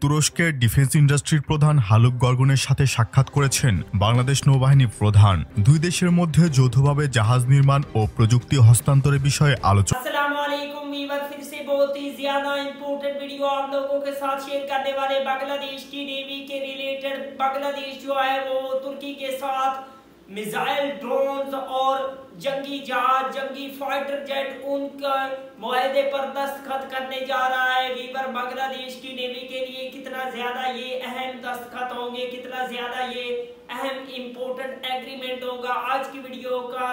তুরস্কের ডিফেন্স ইন্ডাস্ট্রির প্রধান হালুক গর্গনের সাথে সাক্ষাৎ করেছেন বাংলাদেশ নৌবাহিনী প্রধান। দুই দেশের মধ্যে যৌথভাবে জাহাজ নির্মাণ ও প্রযুক্তি হস্তান্তরের বিষয়ে আলোচনা। फिर से बहुत ही ज्यादा इम्पोर्टेंट वीडियो आप लोगों के साथ शेयर करने वाले बांग्लादेश की नेवी के रिलेटेड। बांग्लादेश जो है वो तुर्की के साथ मिसाइल, ड्रोन्स और जंगी जहाज, जंगी फाइटर जेट उनका मुआहदे पर दस्तखत करने जा रहा है। वीवर बांग्लादेश की नेवी के लिए कितना ज्यादा ये अहम दस्तखत होंगे, कितना ज्यादा ये अहम इम्पोर्टेंट एग्रीमेंट होगा। आज की वीडियो का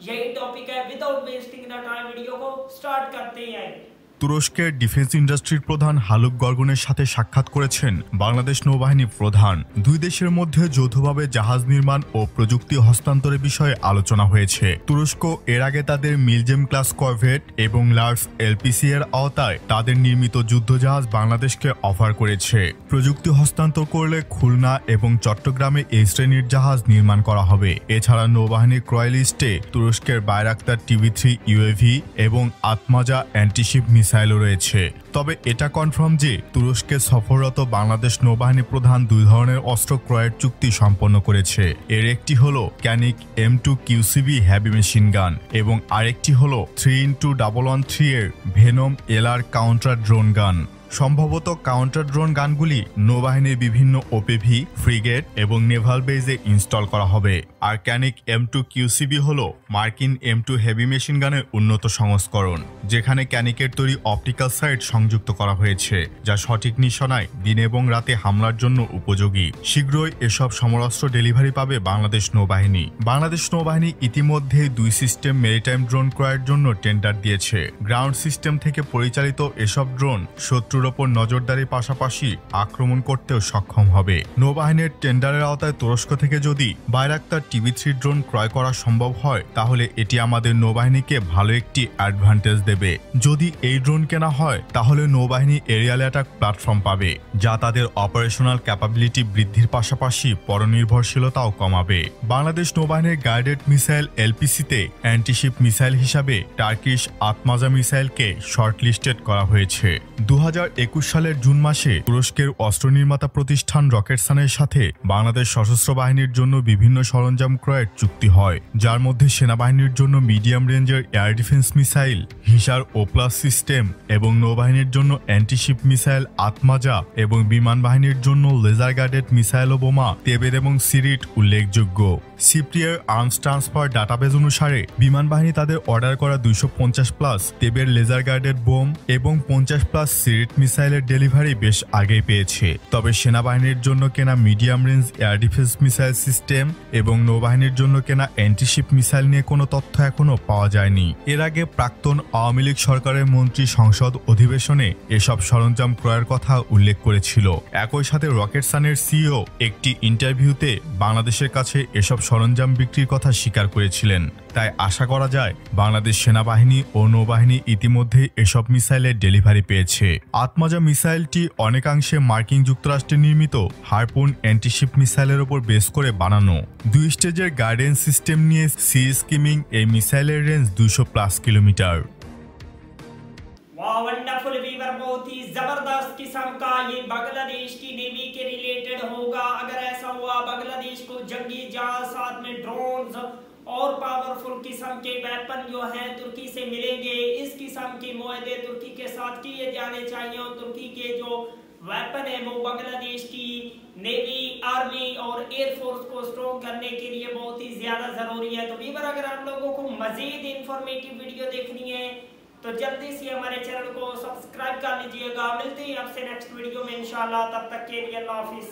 यही टॉपिक है। Without wasting the time video को स्टार्ट करते हैं। তুরস্কের ডিফেন্স ইন্ডাস্ট্রির প্রধান হালুক গর্গনের সাথে সাক্ষাৎ করেছেন বাংলাদেশ নৌবাহিনী প্রধান। দুই দেশের মধ্যে যৌথভাবে জাহাজ নির্মাণ ও প্রযুক্তি হস্তান্তরের বিষয়ে আলোচনা হয়েছে। তুরস্ক এর আগে তাদের মিলজেম ক্লাস করভেট এবং লার্স এলপিসি এর আওতায় তাদের নির্মিত যুদ্ধজাহাজ বাংলাদেশকে অফার করেছে। প্রযুক্তি হস্তান্তর করলে খুলনা এবং চট্টগ্রামে এই শ্রেণীর জাহাজ নির্মাণ করা হবে। এছাড়া নৌবাহিনীর ক্রয় লিস্টে তুরস্কের বায়রাক্তার TB3 UAV এবং আতমাজা অ্যান্টিশিপ মিসাইলও রয়েছে। তবে এটা কনফার্ম যে তুরস্কে সফররত বাংলাদেশ নৌবাহিনী প্রধান দুই ধরনের অস্ত্র ক্রয়ের চুক্তি সম্পন্ন করেছে। এর একটি হলো ক্যানিক M2 QCB heavy machine gun এবং আরেকটি হলো 3x113 এর ভেনম LR কাউন্টার ড্রোন গান। সম্ভবত কাউন্টার ড্রোন গানগুলি নৌবাহিনীর বিভিন্ন OPV, ফ্রিগেট এবং নেভাল বেজে ইনস্টল করা হবে। আর ক্যানিক M2 QCB হল মার্কিন M2 হেভি মেশিন গানের উন্নত সংস্করণ, যেখানে ক্যানিকের তৈরি অপটিক্যাল সাইট সংযুক্ত করা হয়েছে, যা সঠিক নিশানায় দিন এবং রাতে হামলার জন্য উপযোগী। শীঘ্রই এসব সমরাস্ত্র ডেলিভারি পাবে বাংলাদেশ নৌবাহিনী। বাংলাদেশ নৌবাহিনী ইতিমধ্যে 2 সিস্টেম মেরিটাইম ড্রোন ক্রয়ের জন্য টেন্ডার দিয়েছে। গ্রাউন্ড সিস্টেম থেকে পরিচালিত এসব ড্রোন শত্রুর ওপর নজরদারির পাশাপাশি আক্রমণ করতেও সক্ষম হবে। নৌবাহিনীর টেন্ডারের আওতায় তুরস্ক থেকে যদি বায়রাক্তার TB3 ড্রোন ক্রয় করা সম্ভব হয়, তাহলে এটি আমাদের নৌবাহিনীকে ভালো একটি অ্যাডভান্টেজ দেবে। যদি এই ড্রোন কেনা হয়, তাহলে নৌবাহিনী এরিয়াল অ্যাটাক প্ল্যাটফর্ম পাবে, যা তাদের অপারেশনাল ক্যাপাবিলিটি বৃদ্ধির পাশাপাশি পরনির্ভরশীলতাও কমাবে। বাংলাদেশ নৌবাহিনীর গাইডেড মিসাইল LPC-তে অ্যান্টিশিপ মিসাইল হিসাবে টার্কিশ আতমাজা মিসাইলকে শর্টলিস্টেড করা হয়েছে। 2021 সালের জুন মাসে তুরস্কের অস্ত্র নির্মাতা প্রতিষ্ঠান রকেটসানের সাথে বাংলাদেশ সশস্ত্র বাহিনীর জন্য বিভিন্ন সরঞ্জাম ক্রয়ের চুক্তি হয়, যার মধ্যে সেনাবাহিনীর জন্য মিডিয়াম রেঞ্জের air defence missile Hisar O+ system এবং নৌবাহিনীর জন্য অ্যান্টিশিপ মিসাইল আতমাজা এবং বিমান বাহিনীর জন্য লেজার গাইডেড মিসাইল ও বোমা তেবের এবং সিরিট উল্লেখযোগ্য। সিপ্রিয়ার আর্মস ট্রান্সফার ডাটাবেজ অনুসারে বিমান বাহিনী তাদের অর্ডার করা 250+ তেবের লেজার গাইডেড বোম এবং 50+ সিরিট মিসাইলের ডেলিভারি বেশ আগেই পেয়েছে। তবে সেনাবাহিনীর জন্য কেনা medium range air defence missile system এবং নৌবাহিনীর জন্য কেনা অ্যান্টিশিপ মিসাইল নিয়ে কোনো তথ্য এখনও পাওয়া যায়নি। এর আগে প্রাক্তন আওয়ামী লীগ সরকারের মন্ত্রী সংসদ অধিবেশনে এসব সরঞ্জাম ক্রয়ের কথা উল্লেখ করেছিল। একই সাথে রকেটসানের CEO একটি ইন্টারভিউতে বাংলাদেশের কাছে এসব সরঞ্জাম বিক্রির কথা স্বীকার করেছিলেন। তাই আশা করা যায় বাংলাদেশ সেনাবাহিনী ও নৌবাহিনী ইতিমধ্যে এসব মিসাইলের ডেলিভারি পেয়েছে। আতমাজা মিসাইলটি অনেকাংশে মার্কিন যুক্তরাষ্ট্রে নির্মিত হারপুন অ্যান্টিশিপ মিসাইলের উপর বেস করে বানানো। 2 স্টেজের গাইডেন্স সিস্টেম নিয়ে সি স্কিমিং এই মিসাইলের রেঞ্জ 200+ কিলোমিটার। वंडरफुल वीवर, बहुत ही जबरदस्त किस्म का ये बांग्लादेश की नेवी के रिलेटेड होगा। अगर ऐसा हुआ बांग्लादेश को जंगी जहाज, साथ में ड्रोन्स और पावरफुल किस्म के वेपन जो हैं तुर्की से मिलेंगे। इस किस्म के मुआहदे तुर्की के साथ किए जाने चाहिए और तुर्की के जो वेपन है वो बांग्लादेश की नेवी, आर्मी और एयरफोर्स को स्ट्रॉन्ग करने के लिए बहुत ही ज्यादा जरूरी है। तो वीवर, अगर आप लोगों को मजीद इंफॉर्मेटिव वीडियो देखनी है तो जल्दी से हमारे चैनल को सब्सक्राइब कर लीजिएगा। मिलते हैं आपसे नेक्स्ट वीडियो में इंशाल्लाह। तब तक के लिए अल्लाह हाफिज।